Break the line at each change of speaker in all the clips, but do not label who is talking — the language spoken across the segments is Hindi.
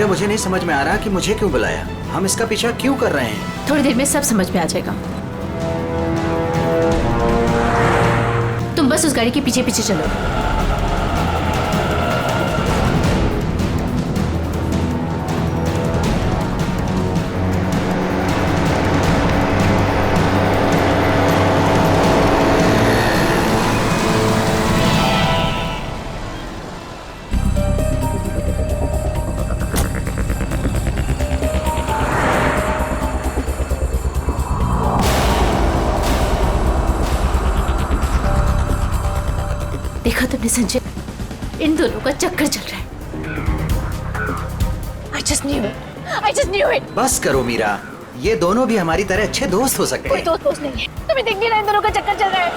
मेरा मुझे नहीं समझ में आ रहा कि मुझे क्यों बुलाया, हम इसका पीछा क्यों कर रहे हैं।
थोड़ी देर में सब समझ में आ जाएगा। तुम बस उस गाड़ी के पीछे पीछे चलो। देखा तुमने संजय, इन दोनों का चक्कर चल रहा है। I just knew it.
बस करो मीरा, ये दोनों भी हमारी तरह अच्छे दोस्त हो सकते हैं।
कोई दोस्त नहीं है, तुम्हें दिख नहीं रहा इन दोनों का चक्कर चल रहा है।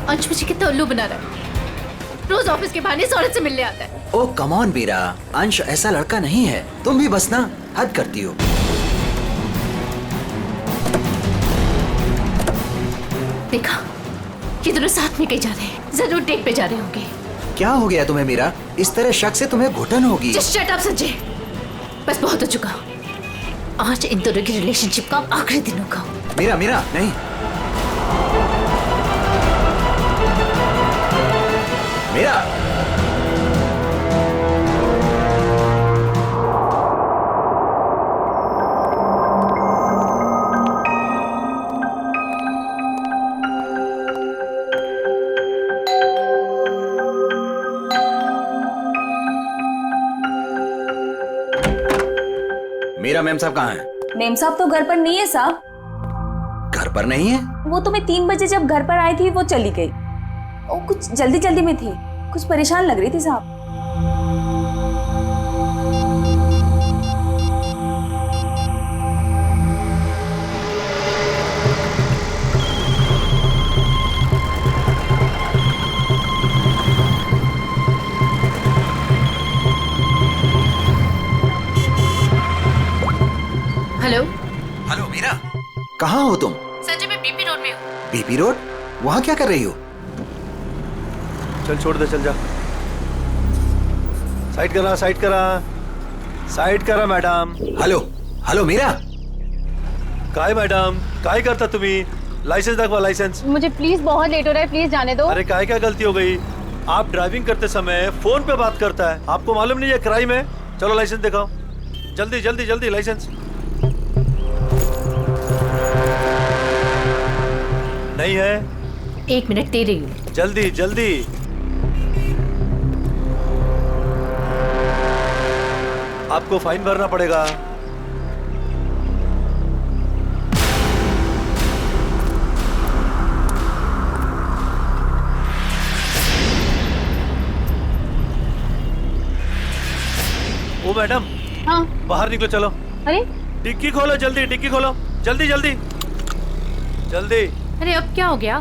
अंश मुझे कितना उल्लू बना रहा है, रोज ऑफिस के बहाने इस औरत से मिलने आता है।
ओ कम ऑन मीरा, अंश ऐसा लड़का नहीं है, तुम भी बस ना हद करती हो।
देखा, ये दोनों साथ में कहीं जा रहे हैं, जरूर डेट पे जा रहे होंगे।
क्या हो गया तुम्हें मीरा, इस तरह शक से तुम्हें घुटन होगी।
Just shut up संजय, बस बहुत हो चुका। आज इन दोनों की रिलेशनशिप का आखिरी दिन होगा।
मीरा मीरा नहीं, मीरा मीरा मैम साहब कहाँ हैं?
मेम साहब तो घर पर नहीं है साहब।
घर पर नहीं है?
वो तो मैं 3 बजे जब घर पर आई थी वो चली गई। वो कुछ जल्दी जल्दी में थी, कुछ परेशान लग रही थी साहब।
हेलो
हेलो मीरा, कहाँ हो तुम?
संजय, मैं बीपी रोड में हूँ।
BP road? वहाँ क्या कर रही हो?
चल छोड़ दे, चल जा। साइड करा, साइड करा, साइड करा मैडम।
हेलो हेलो मीरा,
काय मैडम, काय करता तुम्ही? लाइसेंस दाखवा, लाइसेंस।
मुझे प्लीज बहुत लेट हो रहा है, प्लीज जाने दो।
अरे काय क्या गलती हो गई? आप ड्राइविंग करते समय फोन पे बात करता है, आपको मालूम नहीं है क्राइम है? चलो लाइसेंस दिखाओ, जल्दी जल्दी जल्दी लाइसेंस। नहीं है?
1 मिनट दे रही हूँ।
जल्दी जल्दी। आपको फाइन भरना पड़ेगा। ओ मैडम,
हाँ।
बाहर निकलो, चलो।
अरे
डिक्की खोलो, जल्दी डिक्की खोलो, जल्दी जल्दी जल्दी।
अरे अब क्या हो गया?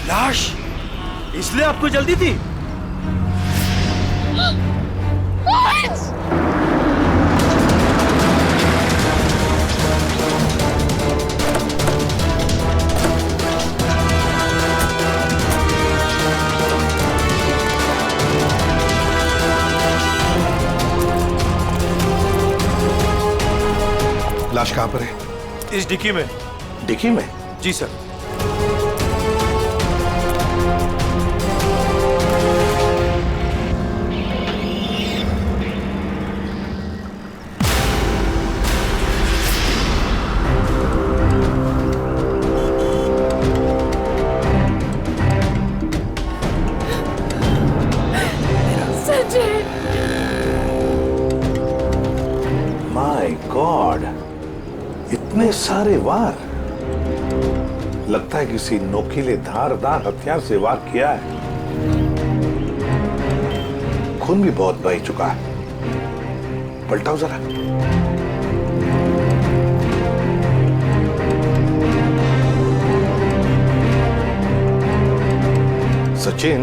लाश, इसलिए आपको जल्दी थी?
लाश कहाँ पर है?
इस डिक्की में।
डिक्की में?
जी सर।
माय गॉड, इतने सारे वार। लगता है किसी नोकीले धारदार हथियार से वार किया है। खून भी बहुत बह चुका है। पलटाओ जरा। सचिन,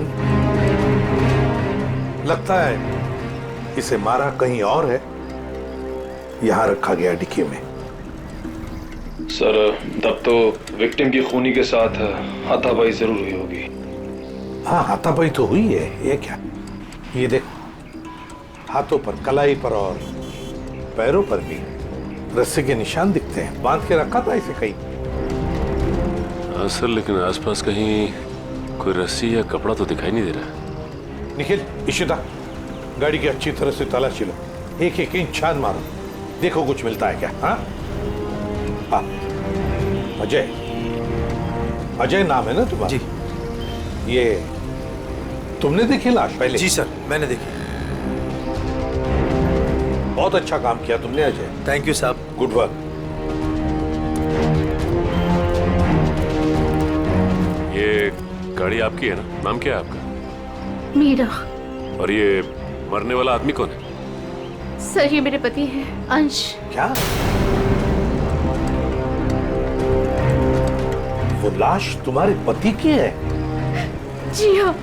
लगता है इसे मारा कहीं और है, यहां रखा गया डिक्की में।
सर तब तो विक्टिम की खूनी के साथ हाथापाई जरूर हुई होगी।
हाँ, हाथापाई तो हुई है। ये क्या, ये देख, हाथों पर, कलाई पर और पैरों पर भी रस्से के निशान दिखते हैं। बांध के रखा था इसे कहीं।
हाँ सर, लेकिन आसपास कहीं कोई रस्सी या कपड़ा तो दिखाई नहीं दे रहा।
निखिल, इशिता, गाड़ी की अच्छी तरह से तलाशी लो। एक एक इंच छान मारो, देखो कुछ मिलता है क्या। हाँ हाँ, अजय, अजय नाम है ना तुम्हारा?
जी।
ये तुमने देखी लाश पहले?
जी सर, मैंने देखी।
बहुत अच्छा काम किया तुमने अजय।
थैंक यू साहब।
Good work.
ये गाड़ी आपकी है ना? नाम क्या है आपका?
मीरा।
और ये मरने वाला आदमी कौन है?
सर ये मेरे पति हैं, अंश।
क्या? वो लाश तुम्हारे पति की है?
जी हाँ।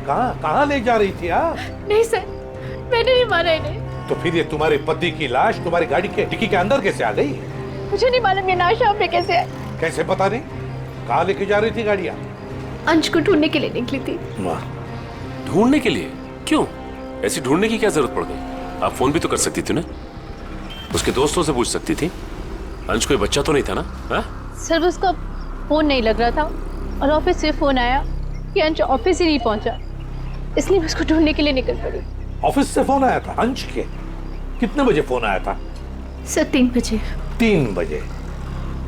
कहाँ कहाँ ले जा रही थी आप?
नहीं सर, मैंने नहीं मारा इन्हें।
तो फिर ये तुम्हारे पति की लाश तुम्हारी गाड़ी के डिक्की के अंदर कैसे आ गई?
मुझे नहीं मालूम ये लाश यहाँ पे कैसे है।
कैसे पता नहीं? कहाँ लेके जा रही थी गाड़ियाँ?
अंश को ढूंढने के लिए निकली थी।
वाह,
ढूंढने के लिए? क्यों? ऐसी ढूंढने की क्या जरूरत पड़ गई? आप फोन भी तो कर सकती थी ना, उसके दोस्तों से पूछ सकती थी। अंश कोई बच्चा तो नहीं था ना? हा?
सर उसका फोन नहीं लग रहा था और ऑफिस से फोन आया कि अंश ऑफिस ही नहीं पहुंचा, इसलिए मैं उसको ढूंढने के लिए निकल पड़ी।
ऑफिस से फोन आया था अंश के? कितने बजे फोन आया था?
सर 3 बजे।
3 बजे,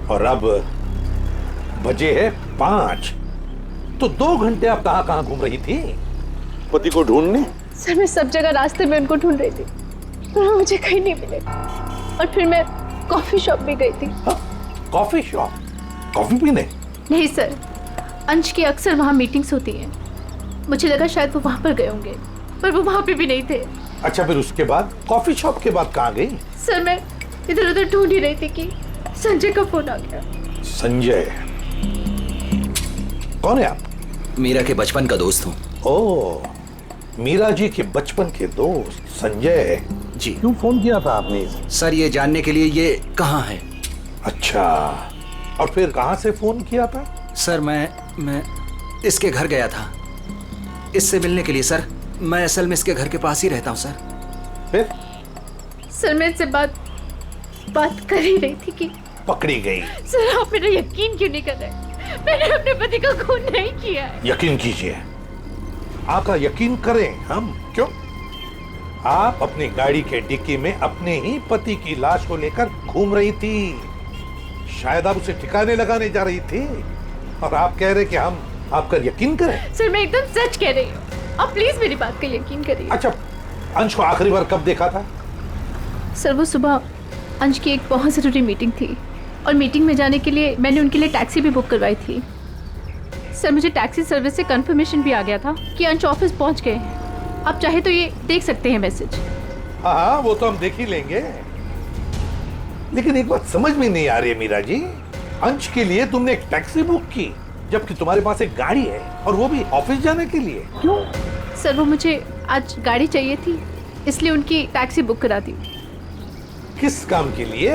और अब बजे है 5। तो 2 घंटे आप कहाँ कहाँ घूम रही थी पति को ढूंढने?
सर मैं सब जगह रास्ते में उनको ढूंढ रही थी, पर वो मुझे कहीं नहीं मिले। और फिर मैं कॉफी शॉप भी गई थी।
Coffee shop? कॉफी पीने?
नहीं सर, अंश की अक्सर वहाँ मीटिंग्स होती हैं। मुझे लगा शायद वो वहाँ पर गए होंगे, पर वो वहाँ पे भी नहीं थे।
अच्छा, फिर उसके बाद कॉफी शॉप के बाद कहाँ गई?
सर मैं इधर उधर ढूंढ ही रही थी कि संजय का फोन आ गया।
संजय? कौन है आप?
मीरा के बचपन का दोस्त हूँ।
ओ, मीरा जी के बचपन के दोस्त संजय
जी।
क्यों फोन किया था आपने?
सर ये जानने के लिए ये कहाँ है।
अच्छा, और फिर कहाँ से फोन किया था?
सर मैं इसके घर गया था इससे मिलने के लिए। सर मैं असल में इसके घर के पास ही रहता हूँ सर।
फिर?
सर मैं इससे बात कर ही रही थी कि
पकड़ी गई।
सर आप मेरा यकीन क्यों नहीं कर रहे? मैंने अपने पति का खून नहीं किया है।
यकीन कीजिए, आपका यकीन करें हम? क्यों? आप अपनी गाड़ी के डिक्की में अपने ही पति की लाश को लेकर घूम रही थी। शायद आप उसे ठिकाने लगाने जा रही थी, और आप कह रहे कि हम आपका यकीन करें?
सर मैं एकदम सच कह रही हूँ, आप प्लीज मेरी बात का यकीन करिए।
अच्छा, अंश को आखिरी बार कब देखा था?
सर वो सुबह अंश की एक बहुत ज़रूरी मीटिंग थी, और मीटिंग में जाने के लिए मैंने उनके लिए टैक्सी भी बुक करवाई थी। सर मुझे टैक्सी सर्विस से कंफर्मेशन भी आ गया था कि अंश ऑफिस पहुंच गए हैं। आप चाहे तो ये देख सकते हैं मैसेज।
हाँ, वो तो हम देख ही लेंगे। लेकिन एक बात समझ में नहीं आ रही है मीरा जी, अंश के लिए तुमने एक टैक्सी बुक की, जबकि तुम्हारे पास एक गाड़ी है, और वो भी ऑफिस जाने के लिए। क्यों?
सर वो मुझे आज गाड़ी चाहिए थी, इसलिए उनकी टैक्सी बुक करा दी।
किस काम के लिए?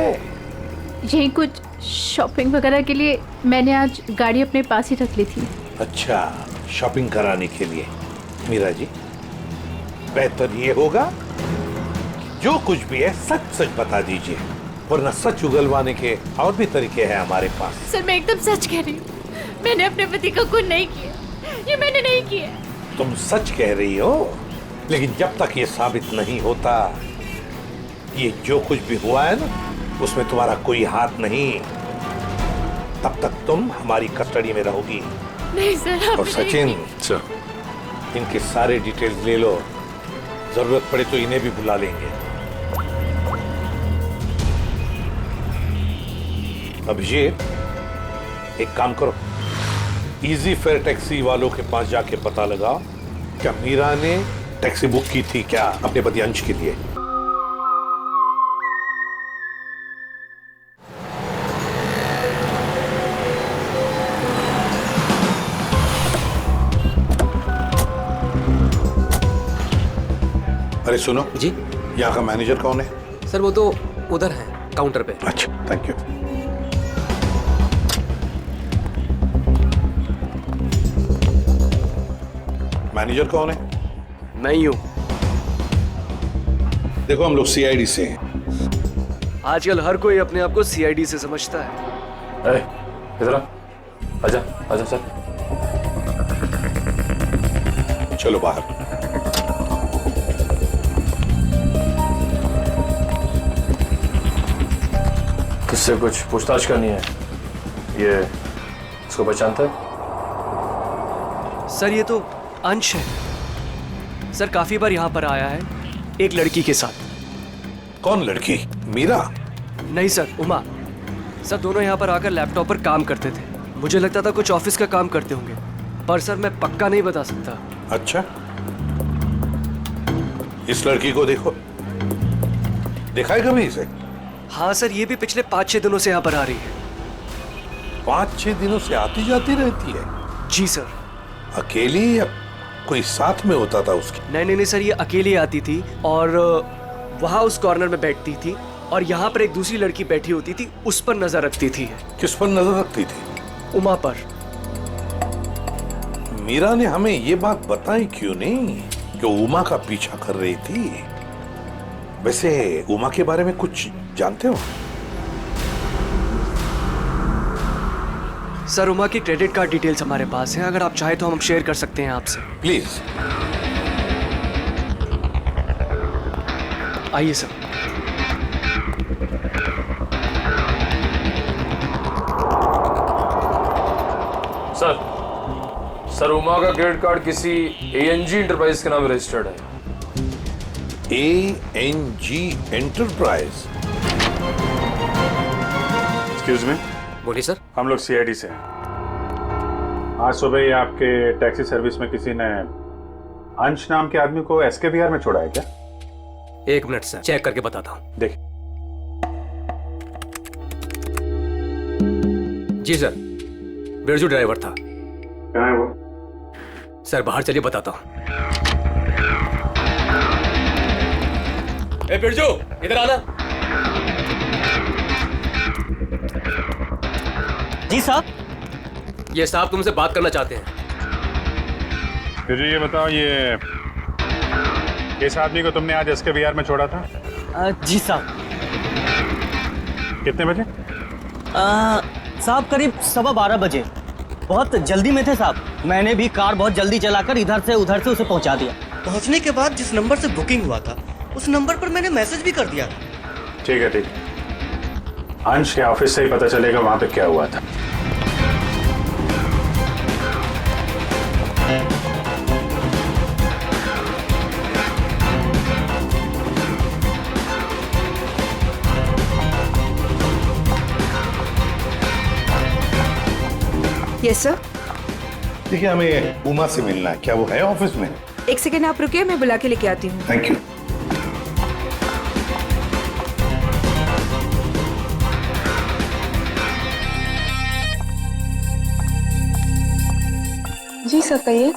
यही कुछ शॉपिंग वगैरह के लिए मैंने आज गाड़ी अपने पास ही रख ली थी।
अच्छा, शॉपिंग कराने के लिए। मीरा जी, बेहतर ये होगा कि जो कुछ भी है सच सच बता दीजिए, वरना सच उगलवाने के और भी तरीके हैं हमारे पास।
सर मैं एकदम सच कह रही हूँ, मैंने अपने पति का खून नहीं किया, ये मैंने नहीं किया।
तुम सच कह रही हो, लेकिन जब तक ये साबित नहीं होता, ये जो कुछ भी हुआ है ना, उसमें तुम्हारा कोई हाथ नहीं, तब तक तुम हमारी कस्टडी में रहोगी।
नहीं सर।
और सचिन
सर,
इनके सारे डिटेल्स ले लो, जरूरत पड़े तो इन्हें भी बुला लेंगे। अभिषेक, एक काम करो, इजी फेयर टैक्सी वालों के पास जाके पता लगाओ क्या मीरा ने टैक्सी बुक की थी क्या अपने पति अंश के लिए। अरे सुनो
जी।
यहाँ का मैनेजर कौन है?
सर वो तो उधर है काउंटर पे।
अच्छा, थैंक यू। मैनेजर कौन है?
मैं ही हूँ।
देखो हम लोग सीआईडी से हैं।
आजकल हर कोई अपने आप को सीआईडी से समझता है।
इधर आ। आजा आजा सर।
चलो बाहर।
किससे कुछ पूछताछ करनी है? ये इसको पहचानता है?
सर ये तो अंश है। सर काफी बार यहाँ पर आया है एक लड़की के साथ।
कौन लड़की? मीरा?
नहीं सर, उमा। सर दोनों यहाँ पर आकर लैपटॉप पर काम करते थे। मुझे लगता था कुछ ऑफिस का काम करते होंगे, पर सर मैं पक्का नहीं बता सकता।
अच्छा, इस लड़की को देखो, देखा है कभी इसे?
हाँ सर, ये भी पिछले 5-6 दिनों से यहाँ पर आ रही है।
5-6 दिनों से आती जाती रहती है?
जी सर।
अकेली या कोई साथ में होता था उसके?
नहीं सर, ये अकेली आती थी और वहाँ उस कॉर्नर में बैठती थी और यहाँ पर एक दूसरी लड़की बैठी होती थी, उस पर नजर रखती थी।
किस पर नजर रखती थी?
उमा पर।
मीरा ने हमें ये बात बताई क्यों नहीं कि उमा का पीछा कर रही थी? वैसे उमा के बारे में कुछ जानते हो?
सर उमा की क्रेडिट कार्ड डिटेल्स हमारे पास हैं, अगर आप चाहे तो हम शेयर कर सकते हैं आपसे।
प्लीज।
आइए सर।
सर उमा का क्रेडिट कार्ड किसी एएनजी एंटरप्राइज के नाम रजिस्टर्ड है।
एएनजी एंटरप्राइज?
Excuse me.
बोलिए सर।
हम लोग सीआईडी से हैं। आज सुबह ही आपके टैक्सी सर्विस में किसी ने अंश नाम के आदमी को एसके में छोड़ा है क्या?
1 मिनट सर, चेक करके बताता हूँ।
देखिए।
जी सर, बिरजू ड्राइवर था।
कहाँ है वो?
सर बाहर चलिए, बताता हूँ। ए बिरजू, इधर आना।
जी साहब।
ये साहब तुमसे बात करना चाहते हैं।
फिर ये बताओ, ये किस आदमी को तुमने आज एसके में छोड़ा था?
जी साहब।
कितने बजे?
साहब करीब 12:15 बजे। बहुत जल्दी में थे साहब, मैंने भी कार बहुत जल्दी चलाकर इधर से उधर से उसे पहुंचा दिया।
पहुंचने के बाद जिस नंबर से बुकिंग हुआ था उस नंबर पर मैंने मैसेज भी कर दिया था।
ठीक है, ठीक। अंश के ऑफिस से ही पता चलेगा वहां पे क्या हुआ था।
Yes sir.
देखिए, हमें उमा से मिलना है। क्या वो है ऑफिस में?
1 सेकेंड आप रुकिए, मैं बुला के लेके आती हूँ।
Thank you.
जी सर, कहिए।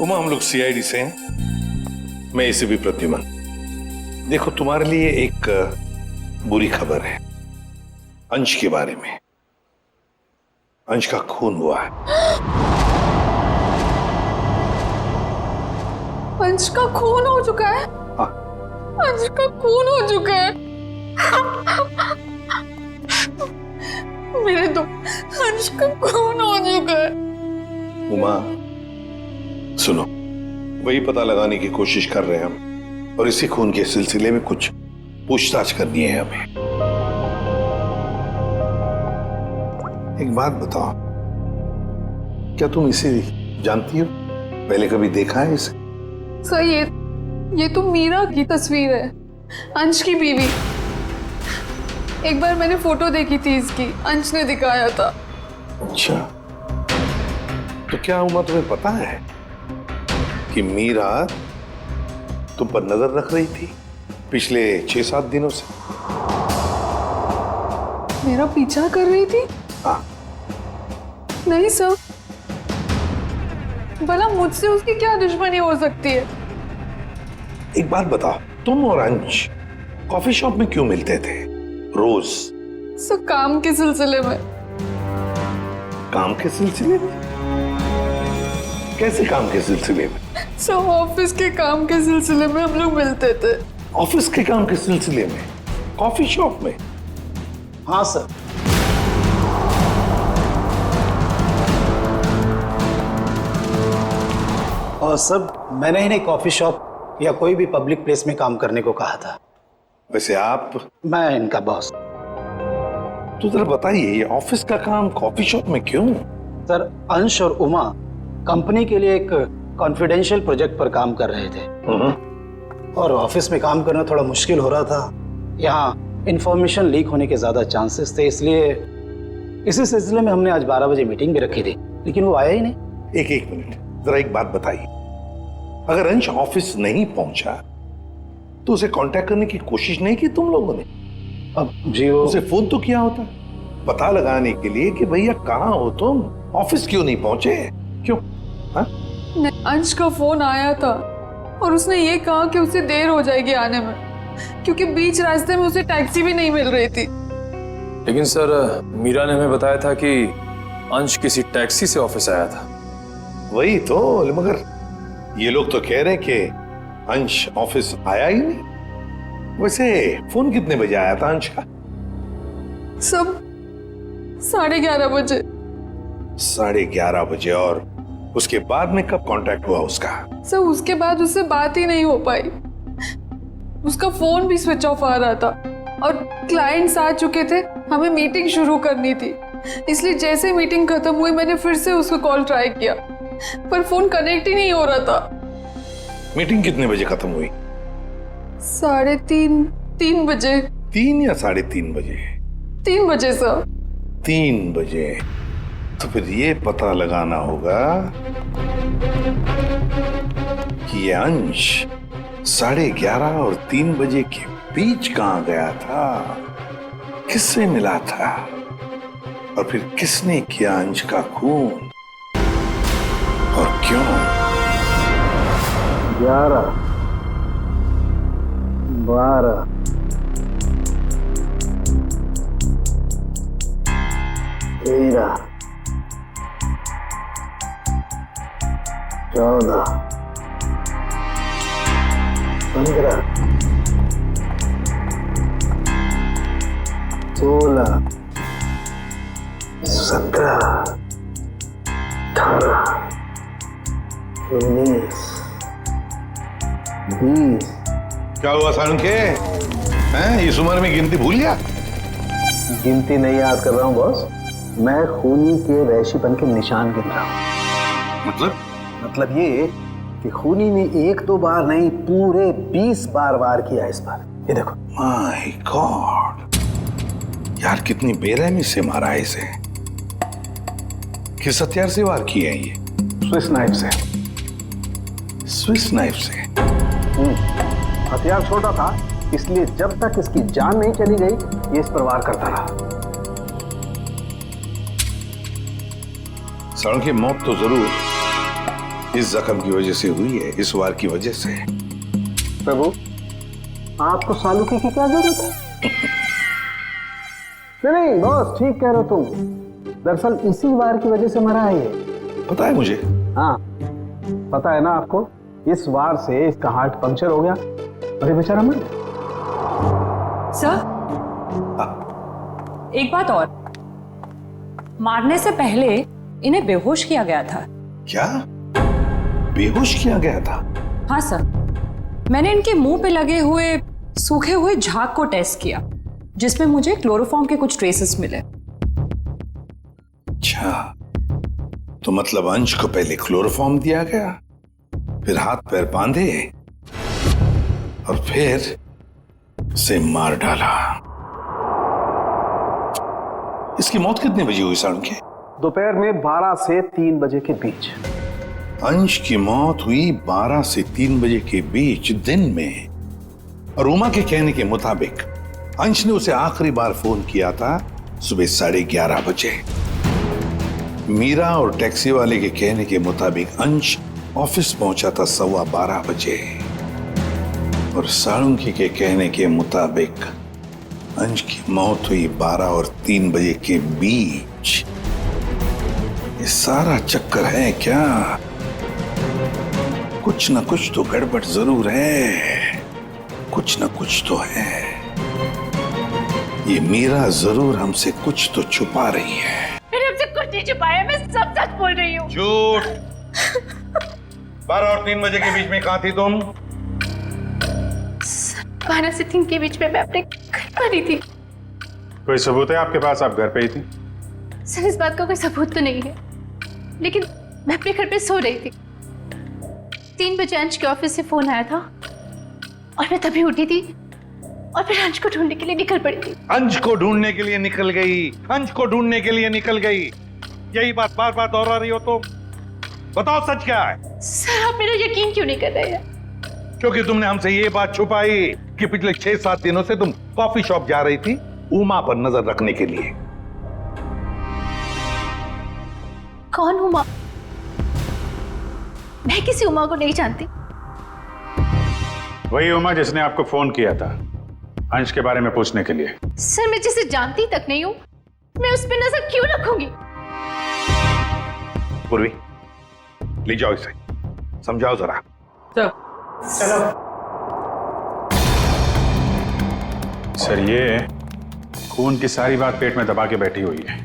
उमा, हम लोग सीआईडी से हैं। मैं एसीपी प्रद्युमन। देखो, तुम्हारे लिए एक बुरी खबर है अंश के बारे में। अंश का खून हुआ है।
अंश का खून हो चुका है?
हाँ।
अंश का खून हो चुका है। मेरे दो अंश का खून हो चुका है।
उमा सुनो, वही पता लगाने की कोशिश कर रहे हैं हम, और इसी खून के सिलसिले में कुछ पूछताछ करनी है हमें। एक बात बताओ, क्या तुम इसे जानती हो? पहले कभी देखा है इसे?
सर ये तो मीरा की तस्वीर है, अंश की बीवी। एक बार मैंने फोटो देखी थी इसकी, अंश ने दिखाया था।
अच्छा, तो क्या उमा तुम्हें पता है कि मीरा तुम पर नजर रख रही थी पिछले 6-7 दिनों से?
मेरा पीछा कर रही थी?
हाँ।
नहीं सर, भला मुझसे उसकी क्या दुश्मनी हो सकती है?
एक बात बताओ, तुम और अंश कॉफी शॉप में क्यों मिलते थे रोज?
सर काम के सिलसिले में।
काम के सिलसिले में? कैसे काम के सिलसिले में?
सब ऑफिस के काम के सिलसिले में हम लोग मिलते थे।
ऑफिस के काम के सिलसिले में? कॉफी शॉप में?
हाँ सर। और सर मैंने इन्हें कॉफी शॉप या कोई भी पब्लिक प्लेस में काम करने को कहा था।
वैसे आप?
मैं इनका बॉस।
तो जरा बताइए, ये ऑफिस का काम कॉफी शॉप में क्यों?
सर अंश और उमा कंपनी के लिए एक कॉन्फिडेंशियल प्रोजेक्ट पर काम कर रहे थे और ऑफिस में काम करना थोड़ा मुश्किल हो रहा था। यहाँ इंफॉर्मेशन लीक होने के ज्यादा चांसेस थे, इसलिए इसी सिलसिले में हमने आज 12 बजे मीटिंग भी रखी थी, लेकिन वो आया ही नहीं।
एक मिनट, जरा एक बात बताइए, अगर अंश ऑफिस नहीं पहुंचा तो उसे कांटेक्ट करने की कोशिश नहीं की तुम लोगों ने?
अब जी वो
उसे फोन तो किया होता पता लगाने के लिए कि भैया कहाँ हो तुम, ऑफिस क्यों नहीं पहुंचे? क्यों?
अंश का फोन आया था और उसने ये कहा कि उसे देर हो जाएगी आने में, क्योंकि बीच रास्ते में उसे टैक्सी भी नहीं मिल रही थी।
लेकिन सर मीरा ने हमें बताया था कि अंश किसी टैक्सी से ऑफिस आया था।
वही तो, मगर ये लोग तो कह रहे हैं कि अंश ऑफिस आया ही नहीं। वैसे फोन कितने बजे आया था अंश का?
सब 11:30 बजे।
11:30 बजे। और उसके बाद में कब कांटेक्ट हुआ उसका?
सर उसके बाद उससे बात ही नहीं हो पाई, उसका फोन भी स्विच ऑफ आ रहा था और क्लाइंट्स आ चुके थे, हमें मीटिंग शुरू करनी थी, इसलिए जैसे मीटिंग खत्म हुई मैंने फिर से उसको कॉल ट्राई किया पर फोन कनेक्ट ही नहीं हो रहा था।
मीटिंग कितने बजे खत्म हुई?
3:30 बजे।
3 या 3:30 बजे?
3 बजे सर।
3 बजे। तो फिर ये पता लगाना होगा कि ये अंश 11:30 और 3 बजे के बीच कहां गया था, किससे मिला था और फिर किसने किया अंश का खून और क्यों?
11, 12, 13, 14, 15, 16, 17, 18, 19, 20।
क्या हुआ सालुंखे? हैं, इस उम्र में गिनती भूल गया?
गिनती नहीं याद कर रहा हूँ बॉस, मैं खूनी के वहशीपन के निशान गिन रहा हूँ। मतलब ये कि खूनी ने 1-2 बार नहीं पूरे 20 बार वार किया इस बार। ये देखो।
माय गॉड, यार कितनी बेरहमी से मारा है इसे। किस हथियार से वार किए हैं ये?
स्विस नाइफ से।
स्विस नाइफ से?
हथियार छोटा था, इसलिए जब तक इसकी जान नहीं चली गई ये इस पर वार करता रहा।
सालू की मौत तो जरूर इस जख्म की वजह से हुई है, इस वार की वजह से।
प्रभु, आपको सालुकी की क्या जरूरत है? नहीं बॉस, ठीक कह रहे हो तुम, दरअसल इसी वार की वजह से मरा है ये।
पता है मुझे।
हाँ पता है ना आपको, इस वार से इसका हार्ट पंक्चर हो गया और ये बेचारा मर गया।
सर एक बात और, मारने से पहले इन्हें बेहोश किया गया था।
क्या बेहोश किया गया था?
हाँ सर, मैंने इनके मुंह पे लगे हुए सूखे हुए झाग को टेस्ट किया जिसमें मुझे क्लोरोफॉर्म के कुछ ट्रेसेस मिले।
अच्छा, तो मतलब अंश को पहले क्लोरोफॉर्म दिया गया, फिर हाथ पैर बांधे और फिर उसे मार डाला। इसकी मौत कितने बजे हुई सालुंखे?
दोपहर में 12 से 3 बजे के बीच।
अंश की मौत हुई 12 से 3 बजे के बीच दिन में, और उमा के कहने के मुताबिक अंश ने उसे आखिरी बार फोन किया था सुबह 11:30 बजे। मीरा और टैक्सी वाले के कहने के मुताबिक अंश ऑफिस पहुंचा था 12:15 बजे, और सालुंखी के कहने के मुताबिक अंश की मौत हुई 12 और 3 बजे के बीच। ये सारा चक्कर है क्या? कुछ न कुछ तो गड़बड़ जरूर है, कुछ न कुछ तो है। ये मीरा जरूर हमसे कुछ तो छुपा रही है।
मैंने हमसे कुछ नहीं छुपाया, मैं सब सच बोल रही हूँ।
झूठ। 12 और 3 बजे के बीच में कहाँ थी तुम?
12 से 3 के बीच में मैं अपने घर पर ही थी।
कोई सबूत है आपके पास, आप घर पे ही थी?
सर इस बात का कोई सबूत तो नहीं है, लेकिन मैं अपने घर पे सो रही थी। 3 बजे अंश के ऑफिस से फोन आया था और मैं तभी उठी थी और फिर अंश को ढूंढने के लिए निकल पड़ी थी।
अंश को ढूंढने के लिए निकल गई, अंश को ढूंढने के लिए निकल गई, यही बात बार बार दोहरा रही हो तो बताओ सच क्या है?
सर आप मेरा यकीन क्यों नहीं कर रहे हैं?
क्योंकि तुमने हमसे ये बात छुपाई कि पिछले 6-7 दिनों से तुम कॉफी शॉप जा रही थी उमा पर नजर रखने के लिए।
कौन उमा? मैं किसी उमा को नहीं जानती।
वही उमा जिसने आपको फोन किया था अंश के बारे में पूछने के लिए।
सर मैं जिसे जानती तक नहीं हूँ, मैं उस पर नजर क्यों रखूंगी?
पूर्वी, ले जाओ इसे, समझाओ जरा।
चलो। सर ये खून की सारी बात पेट में दबा के बैठी हुई है,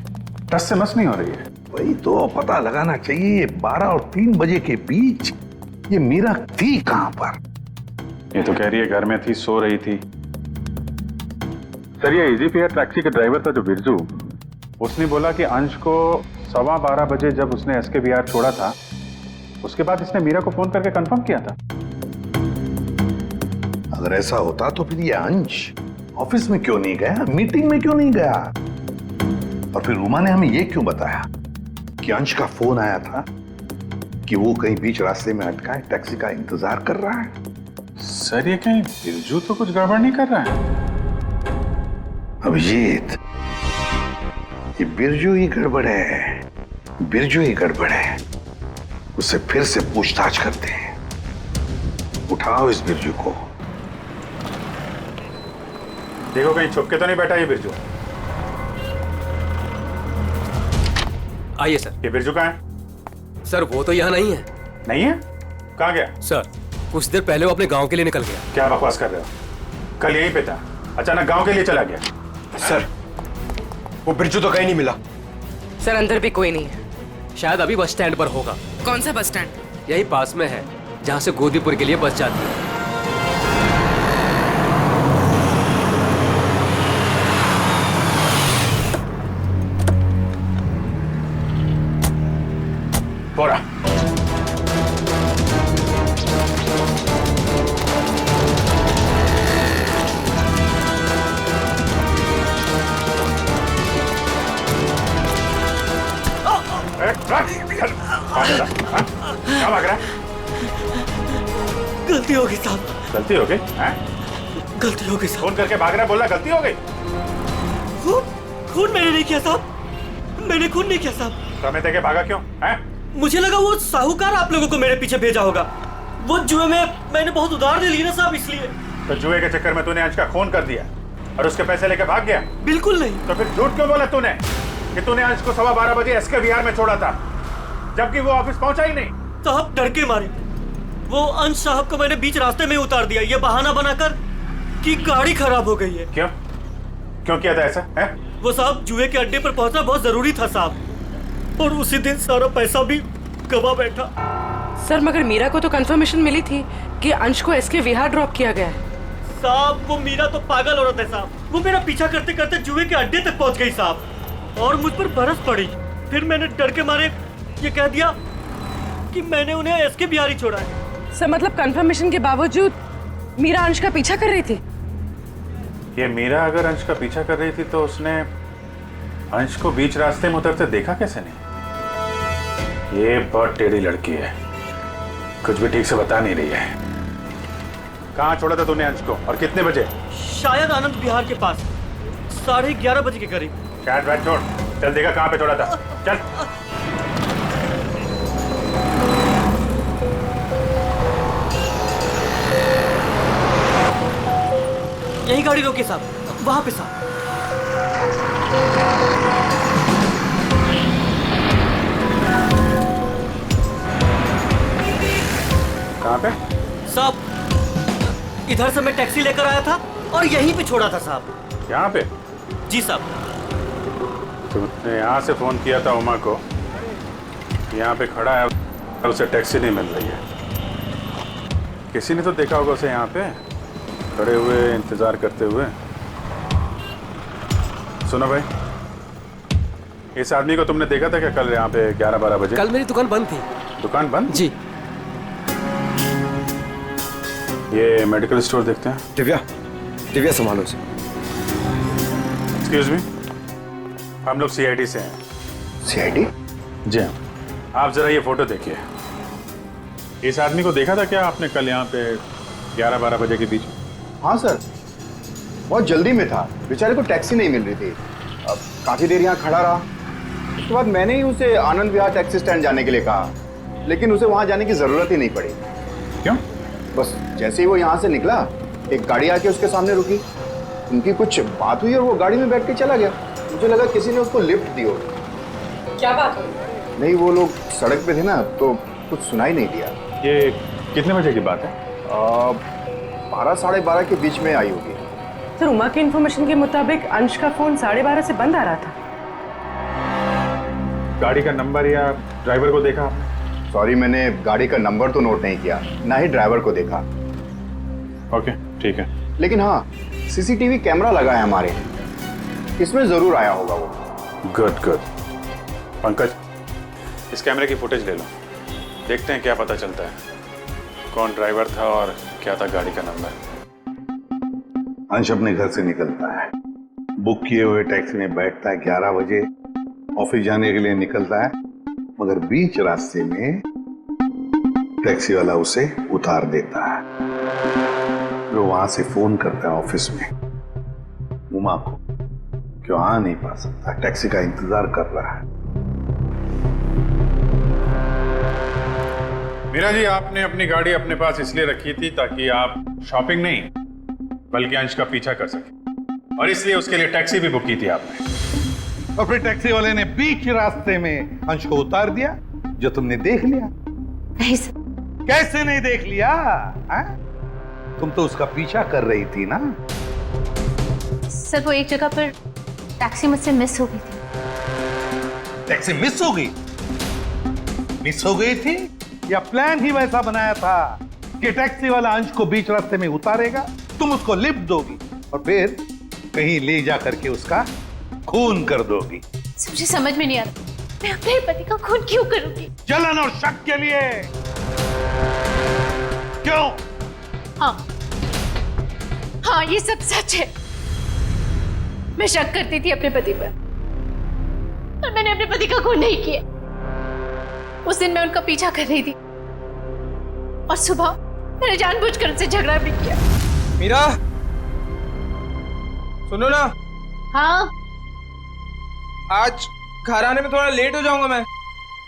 टस से मस नहीं हो रही है।
वही तो पता लगाना चाहिए, 12 और 3 बजे के बीच ये मीरा थी कहां पर?
ये तो कह रही है घर में थी, सो रही थी। सर ये इजी फेयर टैक्सी के ड्राइवर था जो बिरजू, उसने बोला कि अंश को 12:15 बजे जब उसने एसके बिहार छोड़ा था उसके बाद इसने मीरा को फोन करके कंफर्म किया था।
अगर ऐसा होता तो फिर ये अंश ऑफिस में क्यों नहीं गया, मीटिंग में क्यों नहीं गया? और फिर उमा ने हमें ये क्यों बताया कि अंश का फोन आया था कि वो कहीं बीच रास्ते में अटका है, टैक्सी का इंतजार कर रहा है?
सर ये कहीं बिरजू तो कुछ गड़बड़ नहीं कर रहा है?
अभिजीत, ये बिरजू ही गड़बड़ है, बिरजू ही गड़बड़ है। उससे फिर से पूछताछ करते हैं। उठाओ इस बिरजू को।
देखो कहीं छुप के तो नहीं बैठा ये बिरजू।
आइए सर।
ये बिरजू कहाँ है?
सर वो तो यहाँ नहीं है।
नहीं है? कहाँ गया?
सर कुछ देर पहले वो अपने गांव के लिए निकल गया।
क्या बकवास कर रहे हो? कल यहीं पे था, अचानक गांव के लिए चला गया।
सर वो बिरजू तो कहीं नहीं मिला।
सर अंदर भी कोई नहीं है।
शायद अभी बस स्टैंड पर होगा।
कौन सा बस स्टैंड?
यही पास में है जहाँ से गोदीपुर के लिए बस जाती है।
बोरा क्या भाग रहा है?
गलती हो गई साहब।
गलती हो गई?
गलती हो गई साहब।
फोन करके भाग रहा है, बोला गलती हो गई।
खून मैंने नहीं किया साहब, मैंने खून नहीं किया साहब।
समय देके भागा क्यों?
मुझे लगा वो साहूकार आप लोगों को मेरे पीछे भेजा होगा। वो जुए में मैंने बहुत उधार दे ली ना साहब, इसलिए।
तो जुए के चक्कर में तूने अंश का खून कर दिया और उसके पैसे लेके भाग गया?
बिल्कुल नहीं।
तो फिर झूठ क्यों बोला तूने कि तूने अंश को 12:15 बजे एसके बिहार में छोड़ा था, जबकि वो ऑफिस पहुंचा ही नहीं?
साहब डर के मारे वो अंश साहब को मैंने बीच रास्ते में उतार दिया, ये बहाना बनाकर कि गाड़ी खराब हो गई है।
क्यों क्यों किया था ऐसा है?
वो साहब जुए के अड्डे पर पहुंचना बहुत जरूरी था साहब, और उसी दिन सारा पैसा भी गवा बैठा।
सर मगर मीरा को तो कंफर्मेशन मिली थी कि अंश को एसके विहार ड्रॉप किया गया है।
साहब वो मीरा तो पागल औरत है साहब, वो मेरा पीछा करते करते जुए के अड्डे तक पहुंच गई साहब, और मुझ पर बरस पड़ी। फिर मैंने डर के मारे ये कह दिया कि मैंने उन्हें एसके बिहार ही छोड़ा है।
सर मतलब कंफर्मेशन के बावजूद मीरा अंश का पीछा कर रही थी?
ये मीरा अगर अंश का पीछा कर रही थी तो उसने अंश को बीच रास्ते में उतरते देखा कैसे नहीं? ये बहुत टेढ़ी लड़की है, कुछ भी ठीक से बता नहीं रही है। कहाँ छोड़ा था तूने अंश को और कितने बजे?
शायद आनंद विहार के पास 11:30 बजे के करीब।
शायद बात छोड़, चल देखा कहाँ पे छोड़ा था, चल।
यही गाड़ी रोकी साहब, वहां पे साहब।
कहाँ पे?
साहब इधर से मैं टैक्सी लेकर आया था और यहीं पे छोड़ा था साहब।
यहाँ पे?
जी साहब।
तुमने यहाँ से फोन किया था उमा को, यहाँ पे खड़ा है, उसे टैक्सी नहीं मिल रही है। किसी ने तो देखा होगा उसे यहाँ पे खड़े हुए इंतजार करते हुए। सुनो भाई, इस आदमी को तुमने देखा था क्या कल यहाँ पे 11-12 बजे?
कल मेरी दुकान बंद थी।
दुकान बंद?
जी।
ये मेडिकल स्टोर देखते हैं।
दिव्या संभालो इसे।
एक्सक्यूज मी, हम लोग सीआईडी से हैं।
सीआईडी?
जी हाँ। आप जरा ये फोटो देखिए। इस आदमी को देखा था क्या आपने कल यहाँ पे 11-12 बजे के बीच में?
हाँ सर, बहुत जल्दी में था, बेचारे को टैक्सी नहीं मिल रही थी। अब काफी देर यहाँ खड़ा रहा। उसके बाद मैंने ही उसे आनंद विहार टैक्सी स्टैंड जाने के लिए कहा, लेकिन उसे वहाँ जाने की जरूरत ही नहीं पड़ी।
क्यों?
बस जैसे ही वो यहाँ से निकला, एक गाड़ी आके उसके सामने रुकी। उनकी कुछ बात हुई और वो गाड़ी में बैठ के चला गया। मुझे लगा किसी ने उसको लिफ्ट दी हो।
क्या बात हुई?
नहीं, वो लोग सड़क पे थे ना, तो कुछ सुनाई नहीं दिया।
ये कितने बजे की बात है?
12-12:30 के बीच में आई होगी।
सर, उमा की इन्फॉर्मेशन के मुताबिक अंश का फोन 12:30 से बंद आ रहा था।
गाड़ी का नंबर या ड्राइवर को देखा आपने?
सॉरी, मैंने गाड़ी का नंबर तो नोट नहीं किया, ना ही ड्राइवर को देखा।
ओके, ठीक है।
लेकिन हाँ, सीसीटीवी कैमरा लगा है हमारे, इसमें जरूर आया होगा वो।
Good good. पंकज, इस कैमरे की फुटेज ले लो, देखते हैं क्या पता चलता है, कौन ड्राइवर था और क्या था गाड़ी का नंबर।
अंश अपने घर से निकलता है, बुक किए हुए टैक्सी में बैठता है, 11 बजे ऑफिस जाने के लिए निकलता है, मगर बीच रास्ते में टैक्सी वाला उसे उतार देता है। फिर वहां से फोन करता है ऑफिस में उमा को, क्यों आ नहीं पा सकता, टैक्सी का इंतजार कर रहा है।
मीरा जी, आपने अपनी गाड़ी अपने पास इसलिए रखी थी ताकि आप शॉपिंग नहीं बल्कि अंश का पीछा कर सके, और इसलिए उसके लिए टैक्सी भी बुक की थी आपने।
और फिर टैक्सी वाले ने बीच रास्ते में अंश को उतार दिया, जो तुमने देख लिया।
नहीं सर।
कैसे नहीं देख लिया? तुम तो उसका पीछा कर रही थी ना।
सर, वो एक जगह पर टैक्सी मुझसे मिस हो गई थी।
टैक्सी मिस हो गई? मिस हो गई थी या प्लान ही वैसा बनाया था कि टैक्सी वाला अंश को बीच रास्ते में उतारेगा, तुम उसको लिफ्ट दोगी और फिर कहीं ले जा करके उसका खून कर दोगी?
मुझे समझ में नहीं आ रहा, मैं अपने पति का खून क्यों करूंगी?
जलन और शक के लिए। क्यों?
हाँ, ये सब सच है। मैं शक करती थी अपने पति पर, पर मैंने अपने पति का खून नहीं किया। उस दिन मैं उनका पीछा कर रही थी और सुबह मैंने जानबूझकर उनसे झगड़ा भी किया।
मीरा, सुनो ना।
हाँ?
आज घर आने में थोड़ा लेट हो जाऊंगा मैं,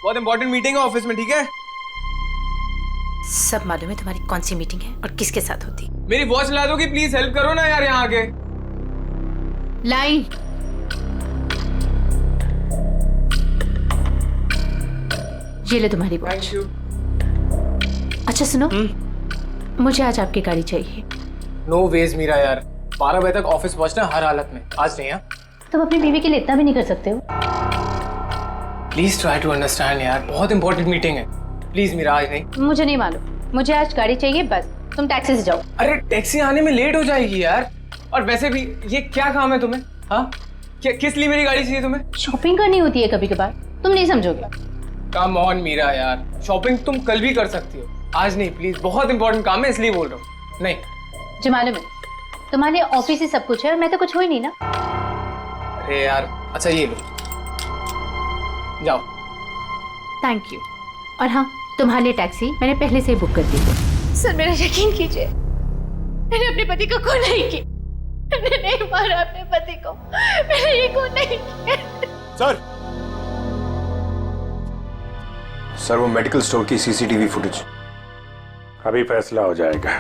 बहुत इंपॉर्टेंट मीटिंग है ऑफिस में, ठीक है?
सब मालूम है तुम्हारी कौन सी मीटिंग है और किसके साथ होती?
मेरी वॉच ला दोगी प्लीज? हेल्प करो ना यार यहाँ आके।
लाई। ये ले तुम्हारी वॉच। अच्छा सुनो, मुझे आज आपकी गाड़ी चाहिए।
नो वेज मीरा यार, 12 बजे तक ऑफिस पहुंचना हर हालत में, आज नहीं।
तुम अपनी बीवी के लिए इतना भी नहीं कर सकते हो?
प्लीज ट्राई टू अंडरस्टैंड यार, बहुत इंपॉर्टेंट मीटिंग है, प्लीज मीरा आज नहीं।
मुझे नहीं मालूम, मुझे आज गाड़ी चाहिए बस। तुम टैक्सी से जाओ।
अरे टैक्सी आने में लेट हो जाएगी यार, और वैसे भी ये क्या काम है तुम्हें? हाँ, किस लिए मेरी गाड़ी चाहिए तुम्हें?
शॉपिंग करनी होती है कभी कभार, तुम नहीं समझोगे।
कम ऑन मीरा यार, शॉपिंग तुम कल भी कर सकती हो, आज नहीं प्लीज, बहुत इंपॉर्टेंट काम है इसलिए बोल रहा हूँ। नहीं
जो मालूम है, तुम्हारे ऑफिस ही सब कुछ है और मैं तो कुछ हो ही नहीं ना।
अरे यार, अच्छा ये लो, जाओ।
Thank you. और हाँ, तुम्हारे लिए टैक्सी मैंने पहले से ही बुक कर दी है। सर मेरा यकीन कीजिए, मैंने अपने पति को खून नहीं किया, मैंने नहीं मारा अपने पति को, मैंने ये खून नहीं किया।
सर वो मेडिकल स्टोर की सीसीटीवी फुटेज।
अभी फैसला हो जाएगा।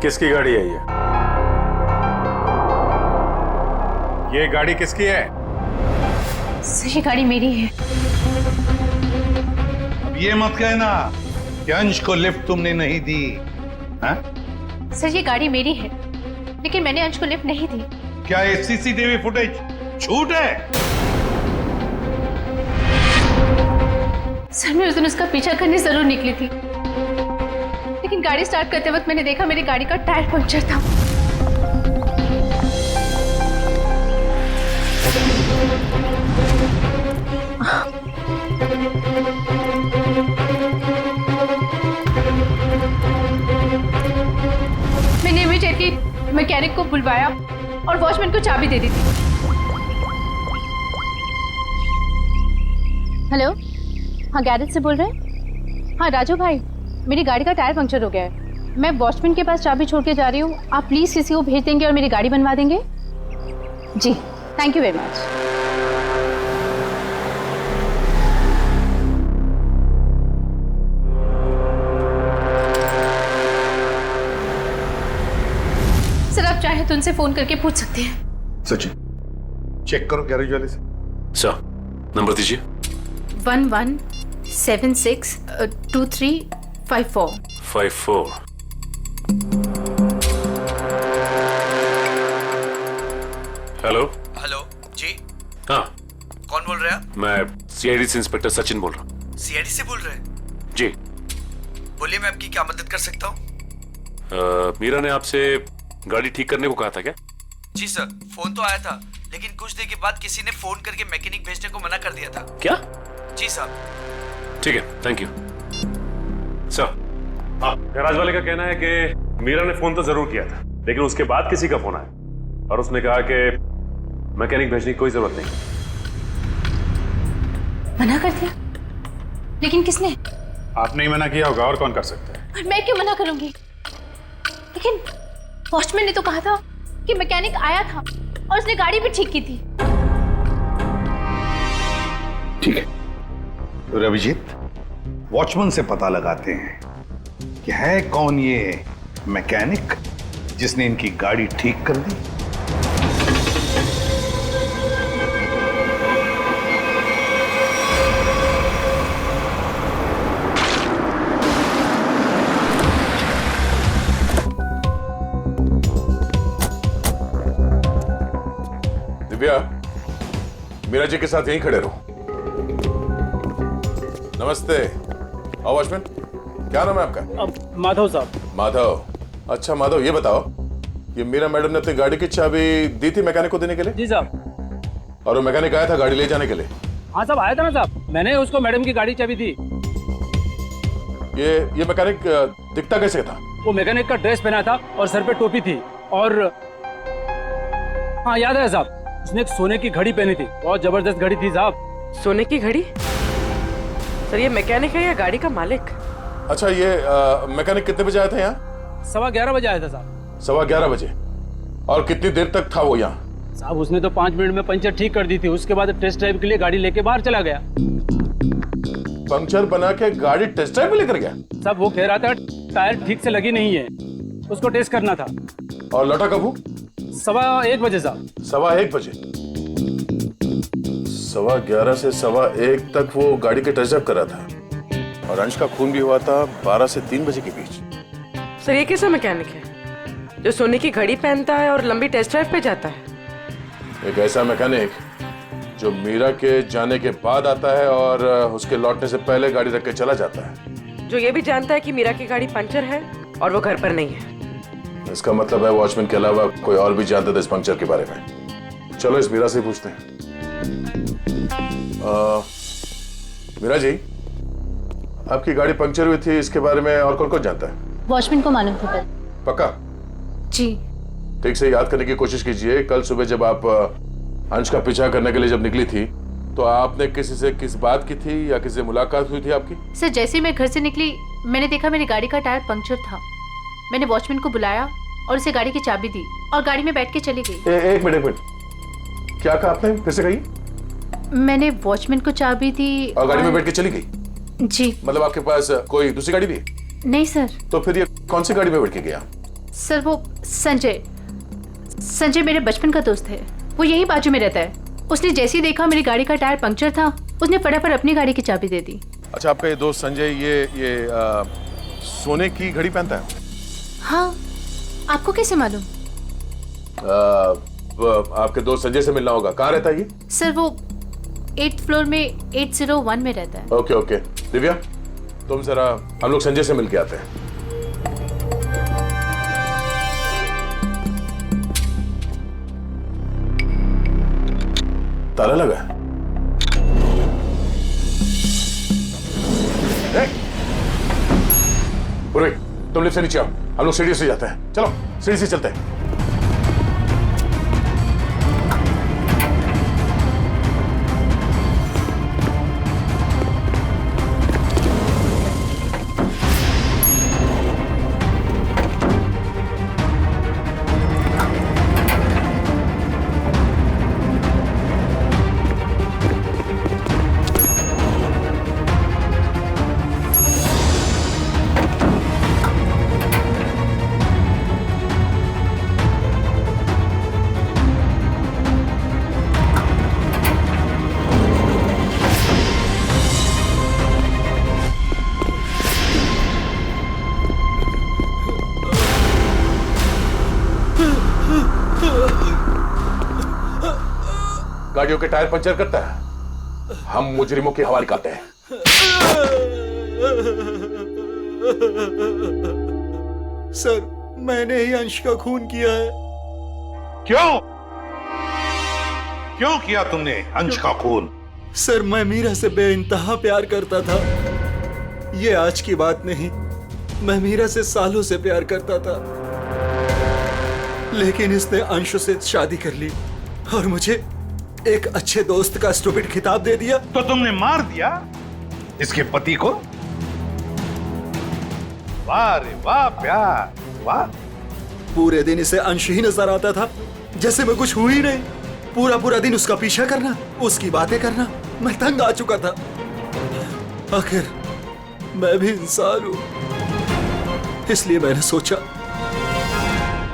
किसकी गाड़ी है ये गाड़ी किसकी है?
सर ये गाड़ी मेरी है।
अब ये मत कहना कि अंश को लिफ्ट तुमने नहीं दी। हाँ?
सर ये गाड़ी मेरी है, लेकिन मैंने अंश को लिफ्ट नहीं दी।
क्या ये सीसीटीवी फुटेज झूठ है?
सर मैं उस दिन उसका पीछा करने जरूर निकली थी, लेकिन गाड़ी स्टार्ट करते वक्त मैंने देखा मेरी गाड़ी का टायर पंक्चर था। मैंने इमीडिएटली मैकेनिक को बुलवाया और वॉचमैन को चाबी दे दी थी। हेलो, हाँ गैरेज से बोल रहे हैं? हाँ राजू भाई, मेरी गाड़ी का टायर पंक्चर हो गया है। मैं वॉचमैन के पास चाबी छोड़ के जा रही हूँ, आप प्लीज़ किसी को भेज देंगे और मेरी गाड़ी बनवा देंगे? जी thank you very much. Sir आप चाहे तो उनसे फोन करके पूछ सकते हैं।
सचिन चेक करो गैरेज वाले से।
सर नंबर दीजिए।
11762354।
हेलो।
हेलो जी,
हाँ
कौन बोल रहे हैं आप?
मैं सीआईडी से इंस्पेक्टर सचिन बोल रहा हूँ।
सीआईडी से बोल रहे हैं?
जी
बोलिए, मैं आपकी क्या मदद कर सकता हूँ?
मीरा ने आपसे गाड़ी ठीक करने को कहा था क्या?
जी सर, फोन तो आया था, लेकिन कुछ देर के बाद किसी ने फोन करके मैकेनिक भेजने को मना कर दिया था।
क्या?
जी साहब।
ठीक है, थैंक यू सर। गैराज वाले का कहना है कि मीरा ने फोन तो जरूर किया था, लेकिन उसके बाद किसी का फोन आया और उसने कहा कि मैकेनिक भेजने की कोई जरूरत नहीं।
मना कर दिया? लेकिन किसने?
आपने ही मना किया होगा, और कौन कर सकता है?
और मैं क्यों मना करूंगी? लेकिन वॉचमैन ने तो कहा था कि मैकेनिक आया था और उसने गाड़ी भी ठीक की थी।
ठीक है, तो रविजीत वॉचमैन से पता लगाते हैं कि है कौन ये मैकेनिक जिसने इनकी गाड़ी ठीक कर दी।
दिव्या, मीरा जी के साथ यहीं खड़े रहो। नमस्ते। आओ वॉचमैन, क्या नाम है आपका?
माधव साहब।
माधव, अच्छा माधव ये बताओ, ये मीरा मैडम ने अपनी गाड़ी की चाबी दी थी मैकेनिक को देने के लिए?
जी साहब।
और वो मैकेनिक आया था गाड़ी ले जाने के लिए?
हाँ साहब, आया था ना साहब, मैंने उसको मैडम की गाड़ी चाबी दी।
ये मैकेनिक दिखता कैसे था?
वो मैकेनिक का ड्रेस पहना था और सर पे टोपी थी, और हाँ याद है साहब, उसने एक सोने की घड़ी पहनी थी, बहुत जबरदस्त घड़ी थी साहब।
सोने की घड़ी? सर ये मैकेनिक है या गाड़ी का मालिक?
अच्छा, ये मैकेनिक कितने बजे आया था यहाँ?
11:15 बजे आया था साहब।
11:15 बजे? और कितनी देर तक था वो यहाँ?
साहब उसने तो 5 मिनट में पंचर ठीक कर दी थी, उसके बाद टेस्ट ड्राइव के लिए गाड़ी लेके बाहर चला गया।
पंक्चर बना के गाड़ी टेस्ट ड्राइव में लेकर गया?
साहब वो कह रहा था टायर ठीक से लगी नहीं है, उसको टेस्ट करना था।
और लौटा कब वो?
1:15 बजे साहब।
1:15 बजे? 11:15 से 1:15 तक वो गाड़ी के टेस्ट ड्राइव कर रहा था, और अंश का खून भी हुआ था 12 से 3 बजे के बीच।
सर ये कैसा मैकेनिक है जो सोने की घड़ी पहनता है और लंबी टेस्ट ड्राइव पे जाता है?
एक ऐसा मैकेनिक जो मीरा के जाने के बाद आता है और उसके लौटने से पहले गाड़ी रख के चला जाता है,
जो ये भी जानता है कि मीरा की गाड़ी पंचर है और वो घर पर नहीं है।
इसका मतलब है वॉचमैन के अलावा कोई और भी जानता था इस पंक्चर के बारे में। चलो इस मीरा से पूछते हैं। मीरा जी, आपकी गाड़ी पंक्चर हुई थी, इसके बारे में और कौन कौन जानता है?
वॉचमैन को मालूम था।
पक्का?
जी।
ठीक से याद करने की कोशिश कीजिए, कल सुबह जब आप अंश का पीछा करने के लिए जब निकली थी तो आपने किसी से किस बात की थी या किसी से मुलाकात हुई थी आपकी?
सर जैसे ही मैं घर से निकली मैंने देखा मेरी गाड़ी का टायर पंक्चर था। मैंने वॉचमैन को बुलाया और उसे गाड़ी की चाबी दी और गाड़ी में बैठ के चली गई।
एक मिनट, क्या कहा आपने? फिर से कहिए।
मैंने वॉचमैन को चाबी दी
और गाड़ी में बैठ के चली गई?
जी।
मतलब आपके पास कोई दूसरी गाड़ी भी है?
नहीं सर।
तो फिर ये कौन सी गाड़ी में बैठ के गया?
सर वो संजय संजय मेरे बचपन का दोस्त है। वो यही बाजू में रहता है। उसने जैसे ही देखा मेरी गाड़ी का टायर पंक्चर था, उसने फटाफट अपनी गाड़ी की चाबी दे दी।
अच्छा, आपका ये दोस्त संजय ये सोने की घड़ी पहनता है?
हाँ, आपको कैसे मालूम?
आपके दोस्त संजय से मिलना होगा। कहाँ रहता है ये?
सर वो 8th फ्लोर में 801 में रहता है।
Okay okay. दिव्या, तुम जरा हम लोग संजय से मिल के आते हैं। ताला लगा है। पुरोहित, तुम लिफ्ट से नीचे आओ, हम लोग सीढ़ी से जाते हैं। चलो सीढ़ी से चलते हैं। गाड़ियों के टायर पंचर करता है, हम मुजरिमों के हवाले करते हैं।
सर, मैंने ही अंश का खून किया है।
क्यों क्यों किया तुमने अंश का खून?
सर, मैं मीरा से बेइंतहा प्यार करता था। ये आज की बात नहीं, मैं मीरा से सालों से प्यार करता था, लेकिन इसने अंश से शादी कर ली और मुझे एक अच्छे दोस्त का स्टूपिड खिताब दे दिया।
तो तुमने मार दिया इसके पति को? वाह रे वाह प्यार, वाह।
पूरे दिन इसे अंश ही नजर आता था, जैसे मैं कुछ हुई नहीं। पूरा पूरा दिन उसका पीछा करना, उसकी बातें करना, मैं तंग आ चुका था। आखिर मैं भी इंसान हूं, इसलिए मैंने सोचा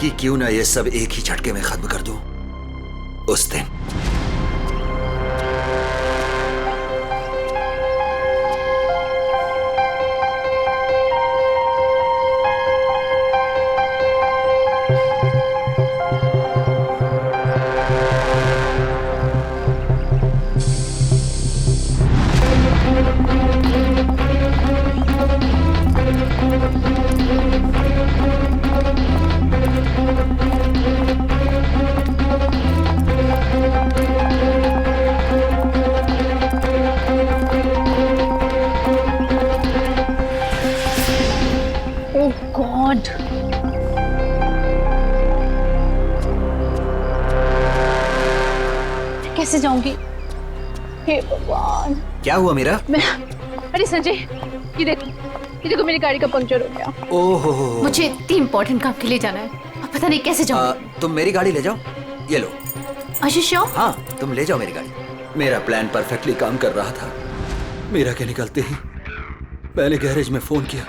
कि क्यों ना ये सब एक ही झटके में खत्म कर दूं। उस दिन
गॉड, कैसे जाऊंगी? हे भगवान,
क्या हुआ मीरा?
अरे संजय, ये देखो मेरी गाड़ी का पंक्चर हो गया।
ओहो,
मुझे इतनी इंपॉर्टेंट काम के लिए जाना है, अब पता नहीं कैसे जाऊंगी।
तुम मेरी गाड़ी ले जाओ, ये लो।
श्योर?
हाँ, तुम ले जाओ मेरी गाड़ी। मेरा प्लान परफेक्टली काम कर रहा था। मीरा के निकलते ही मैंने गैरेज में फोन किया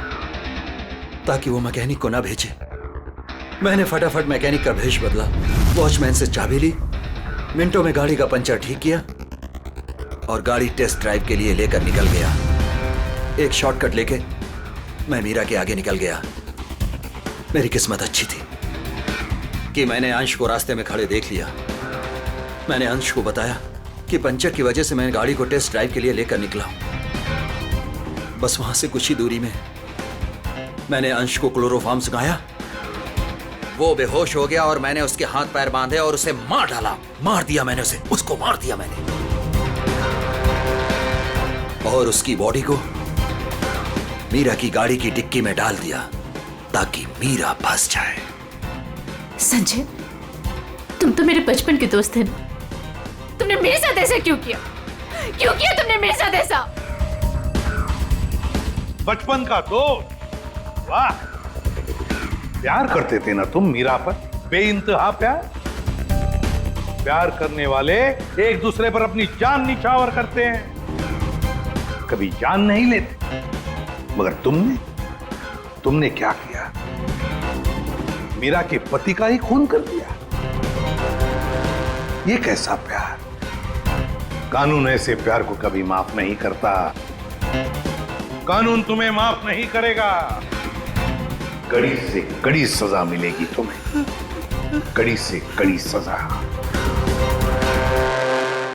ताकि वो मैकेनिक को ना भेजे। मैंने फटाफट मैकेनिक का भेष बदला, वॉचमैन से चाबी ली, मिनटों में गाड़ी का पंचर ठीक किया और गाड़ी टेस्ट ड्राइव के लिए लेकर निकल गया। एक शॉर्टकट लेके मैं मीरा के आगे निकल गया। मेरी किस्मत अच्छी थी कि मैंने अंश को रास्ते में खड़े देख लिया। मैंने अंश को बताया कि पंचर की वजह से मैं गाड़ी को टेस्ट ड्राइव के लिए लेकर निकला हूं। बस वहां से कुछ ही दूरी में मैंने अंश को क्लोरोफॉर्म सुखाया, वो बेहोश हो गया और मैंने उसके हाथ पैर बांधे और उसे मार डाला। मार दिया मैंने उसे, उसको मार दिया मैंने, और उसकी बॉडी को मीरा की गाड़ी की डिक्की में डाल दिया ताकि मीरा फंस जाए।
संजय, तुम तो मेरे बचपन के दोस्त थे ना, तुमने मेरे साथ ऐसा क्यों किया? क्यों किया तुमने मेरे साथ ऐसा?
बचपन का दोस्त, वाह। प्यार करते थे ना तुम मीरा पर, बेइंतहा प्यार। प्यार करने वाले एक दूसरे पर अपनी जान निछावर करते हैं, कभी जान नहीं लेते। मगर तुमने क्या किया? मीरा के पति का ही खून कर दिया। ये कैसा प्यार? कानून ऐसे प्यार को कभी माफ नहीं करता। कानून तुम्हें माफ नहीं करेगा। कड़ी से कड़ी सजा मिलेगी तुम्हें, कड़ी से कड़ी सजा।